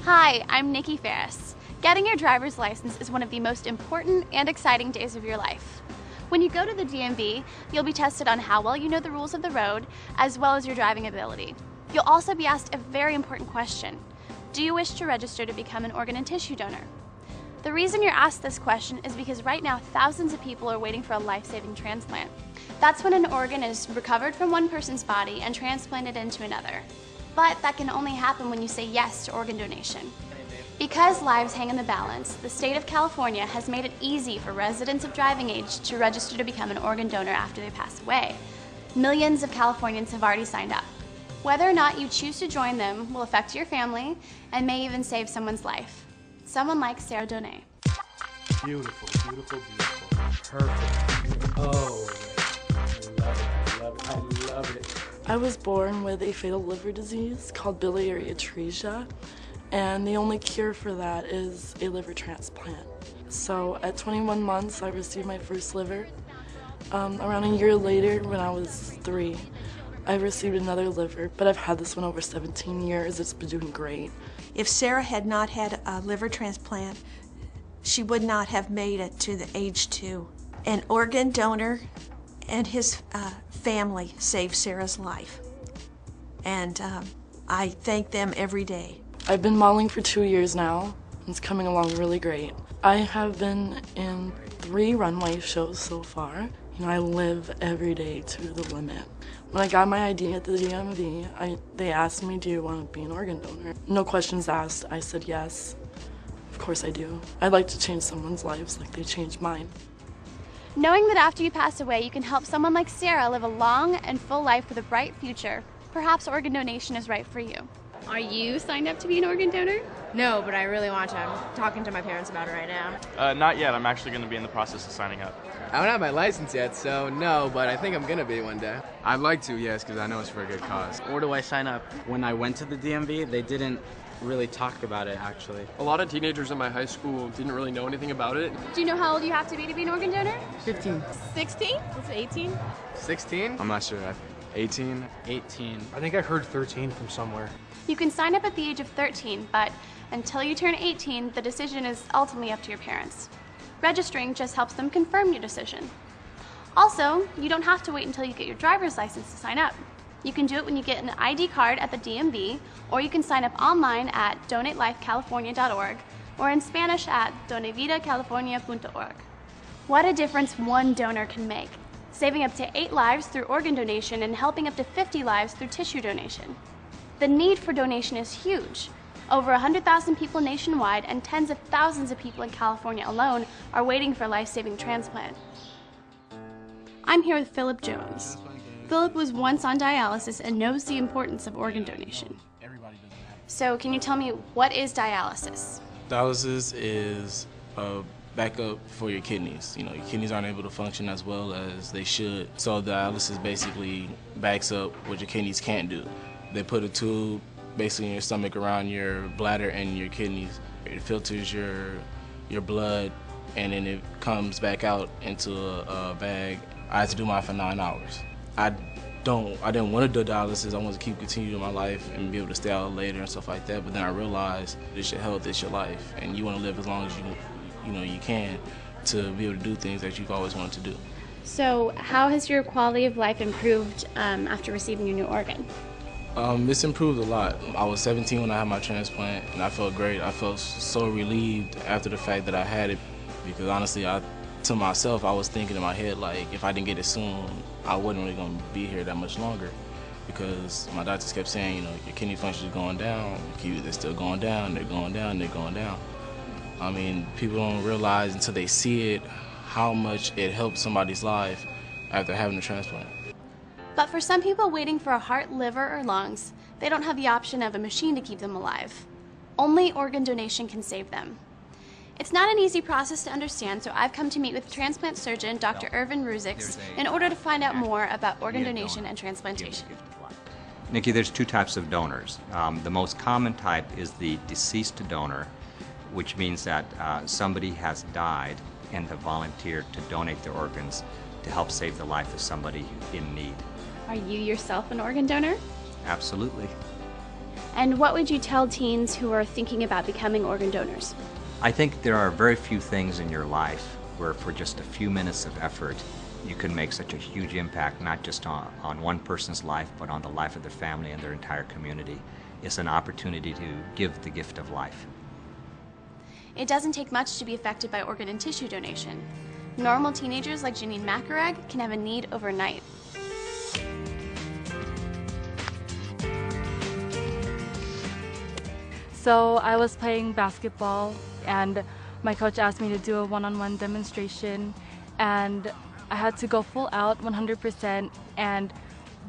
Hi, I'm Nikki Ferris. Getting your driver's license is one of the most important and exciting days of your life. When you go to the DMV, you'll be tested on how well you know the rules of the road, as well as your driving ability. You'll also be asked a very important question. Do you wish to register to become an organ and tissue donor? The reason you're asked this question is because right now thousands of people are waiting for a life-saving transplant. That's when an organ is recovered from one person's body and transplanted into another. But that can only happen when you say yes to organ donation. Because lives hang in the balance, the state of California has made it easy for residents of driving age to register to become an organ donor after they pass away. Millions of Californians have already signed up. Whether or not you choose to join them will affect your family and may even save someone's life. Someone like Sarah Donay. Beautiful, beautiful, beautiful. Perfect. Oh, I love it, I love it, I love it. I was born with a fatal liver disease called biliary atresia, and the only cure for that is a liver transplant. So at 21 months, I received my first liver. Around a year later, when I was 3, I received another liver, but I've had this one over 17 years. It's been doing great. If Sarah had not had a liver transplant, she would not have made it to the age 2. An organ donor and his family saved Sarah's life, and I thank them every day. I've been modeling for 2 years now. It's coming along really great. I have been in 3 runway shows so far. You know, I live every day to the limit. When I got my ID at the DMV, they asked me, do you want to be an organ donor? No questions asked. I said yes. Of course I do. I'd like to change someone's lives like they changed mine. Knowing that after you pass away, you can help someone like Sarah live a long and full life with a bright future, perhaps organ donation is right for you. Are you signed up to be an organ donor? No, but I really want to. I'm talking to my parents about it right now. Not yet. I'm actually going to be in the process of signing up. I don't have my license yet, so no, but I think I'm going to be one day. I'd like to, yes, because I know it's for a good cause. Where do I sign up? When I went to the DMV, they didn't really talk about it, actually. A lot of teenagers in my high school didn't really know anything about it. Do you know how old you have to be an organ donor? 15. 16? Is it 18? 16? I'm not sure. 18? 18. I think I heard 13 from somewhere. You can sign up at the age of 13, but until you turn 18, the decision is ultimately up to your parents. Registering just helps them confirm your decision. Also, you don't have to wait until you get your driver's license to sign up. You can do it when you get an ID card at the DMV, or you can sign up online at donatelifecalifornia.org, or in Spanish at donevidacalifornia.org. What a difference one donor can make, saving up to 8 lives through organ donation and helping up to 50 lives through tissue donation. The need for donation is huge. Over 100,000 people nationwide and tens of thousands of people in California alone are waiting for a life-saving transplant. I'm here with Philip Jones. Philip was once on dialysis and knows the importance of organ donation. So can you tell me, what is dialysis? Dialysis is a backup for your kidneys. You know, your kidneys aren't able to function as well as they should. So dialysis basically backs up what your kidneys can't do. They put a tube basically in your stomach around your bladder and your kidneys. It filters your blood, and then it comes back out into a bag. I had to do mine for 9 hours. I didn't want to do dialysis. I wanted to continue my life and be able to stay out later and stuff like that. But then I realized it's your health, it's your life, and you want to live as long as you can to be able to do things that you've always wanted to do. So how has your quality of life improved after receiving your new organ? It's improved a lot. I was 17 when I had my transplant, and I felt great. I felt so relieved after the fact that I had it, because honestly, to myself, I was thinking in my head, like, if I didn't get it soon, I wasn't really going to be here that much longer, because my doctors kept saying, you know, your kidney function is going down, they're still going down, they're going down, they're going down. I mean, people don't realize until they see it how much it helps somebody's life after having a transplant. But for some people waiting for a heart, liver, or lungs, they don't have the option of a machine to keep them alive. Only organ donation can save them. It's not an easy process to understand, so I've come to meet with transplant surgeon Dr. Irvin Ruzix in order to find out more about organ donation and transplantation. Nikki, there's 2 types of donors. The most common type is the deceased donor, which means that somebody has died and have volunteered to donate their organs to help save the life of somebody in need. Are you yourself an organ donor? Absolutely. And what would you tell teens who are thinking about becoming organ donors? I think there are very few things in your life where for just a few minutes of effort you can make such a huge impact, not just on one person's life, but on the life of their family and their entire community. It's an opportunity to give the gift of life. It doesn't take much to be affected by organ and tissue donation. Normal teenagers like Janine Macarag can have a need overnight. So I was playing basketball and my coach asked me to do a one-on-one demonstration, and I had to go full out 100%, and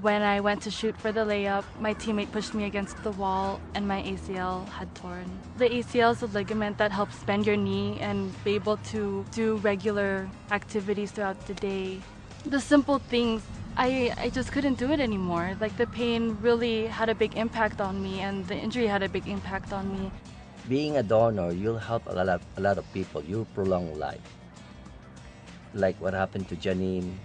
when I went to shoot for the layup, my teammate pushed me against the wall and my ACL had torn. The ACL is a ligament that helps bend your knee and be able to do regular activities throughout the day. The simple things, I just couldn't do it anymore. Like, the pain really had a big impact on me and the injury had a big impact on me. Being a donor, you'll help a lot of people. You'll prolong life. Like what happened to Janine.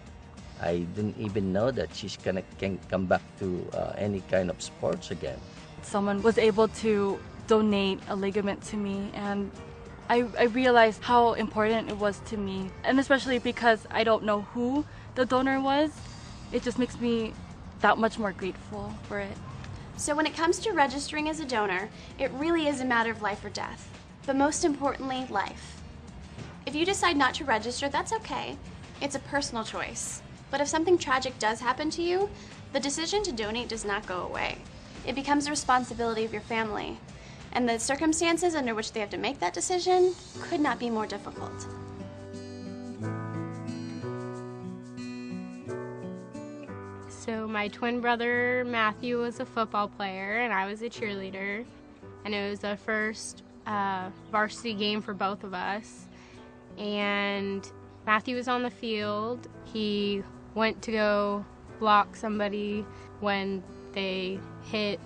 I didn't even know that she's can come back to any kind of sports again. Someone was able to donate a ligament to me, and I realized how important it was to me. And especially because I don't know who the donor was, it just makes me that much more grateful for it. So when it comes to registering as a donor, it really is a matter of life or death. But most importantly, life. If you decide not to register, that's okay. It's a personal choice. But if something tragic does happen to you, the decision to donate does not go away. It becomes the responsibility of your family. And the circumstances under which they have to make that decision could not be more difficult. So my twin brother Matthew was a football player and I was a cheerleader, and it was the first varsity game for both of us. And Matthew was on the field. He went to go block somebody when they hit.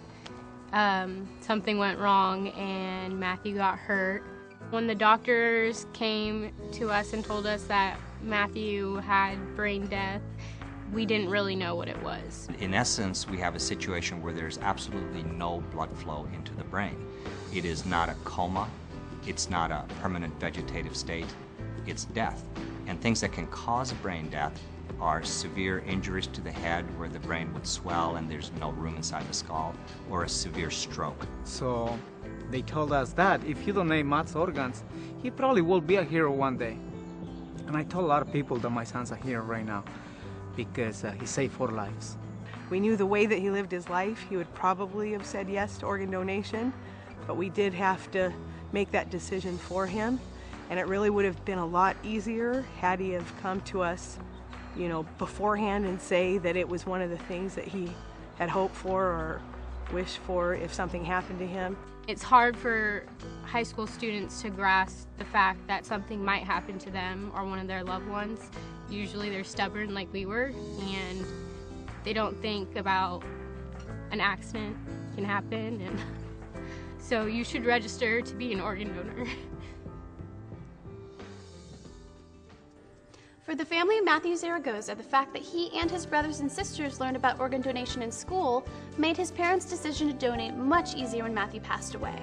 Something went wrong and Matthew got hurt. When the doctors came to us and told us that Matthew had brain death, we didn't really know what it was. In essence, we have a situation where there's absolutely no blood flow into the brain. It is not a coma. It's not a permanent vegetative state. It's death. And things that can cause brain death are severe injuries to the head where the brain would swell and there's no room inside the skull, or a severe stroke. So they told us that if you donate Matt's organs, he probably will be a hero one day. And I told a lot of people that my son's a hero right now because he saved 4 lives. We knew the way that he lived his life, he would probably have said yes to organ donation, but we did have to make that decision for him. And it really would have been a lot easier had he have come to us, you know, beforehand and say that it was one of the things that he had hoped for or wished for if something happened to him. It's hard for high school students to grasp the fact that something might happen to them or one of their loved ones. Usually they're stubborn like we were, and they don't think about an accident can happen, and so you should register to be an organ donor. For the family of Matthew Zaragoza, the fact that he and his brothers and sisters learned about organ donation in school made his parents' decision to donate much easier when Matthew passed away.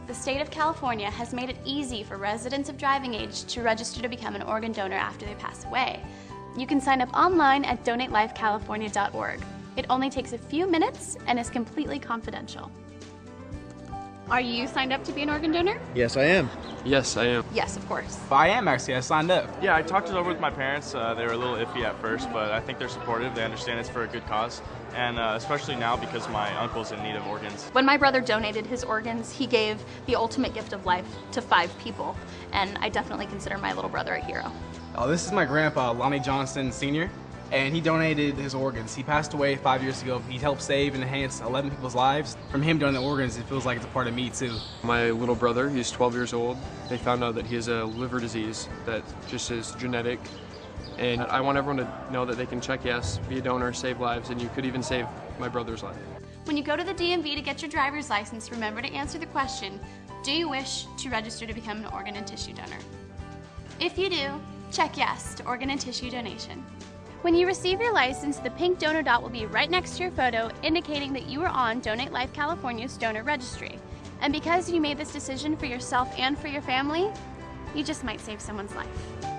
The state of California has made it easy for residents of driving age to register to become an organ donor after they pass away. You can sign up online at donatelifecalifornia.org. It only takes a few minutes and is completely confidential. Are you signed up to be an organ donor? Yes, I am. Yes, I am. Yes, of course. I am actually. I signed up. Yeah, I talked it over with my parents. They were a little iffy at first, but I think they're supportive. They understand it's for a good cause, and especially now because my uncle's in need of organs. When my brother donated his organs, he gave the ultimate gift of life to 5 people, and I definitely consider my little brother a hero. Oh, this is my grandpa, Lonnie Johnston Sr., and he donated his organs. He passed away 5 years ago. He helped save and enhance 11 people's lives. From him donating the organs, it feels like it's a part of me too. My little brother, he's 12 years old. They found out that he has a liver disease that just is genetic. And I want everyone to know that they can check yes, be a donor, save lives, and you could even save my brother's life. When you go to the DMV to get your driver's license, remember to answer the question, do you wish to register to become an organ and tissue donor? If you do, check yes to organ and tissue donation. When you receive your license, the pink donor dot will be right next to your photo, indicating that you are on Donate Life California's donor registry. And because you made this decision for yourself and for your family, you just might save someone's life.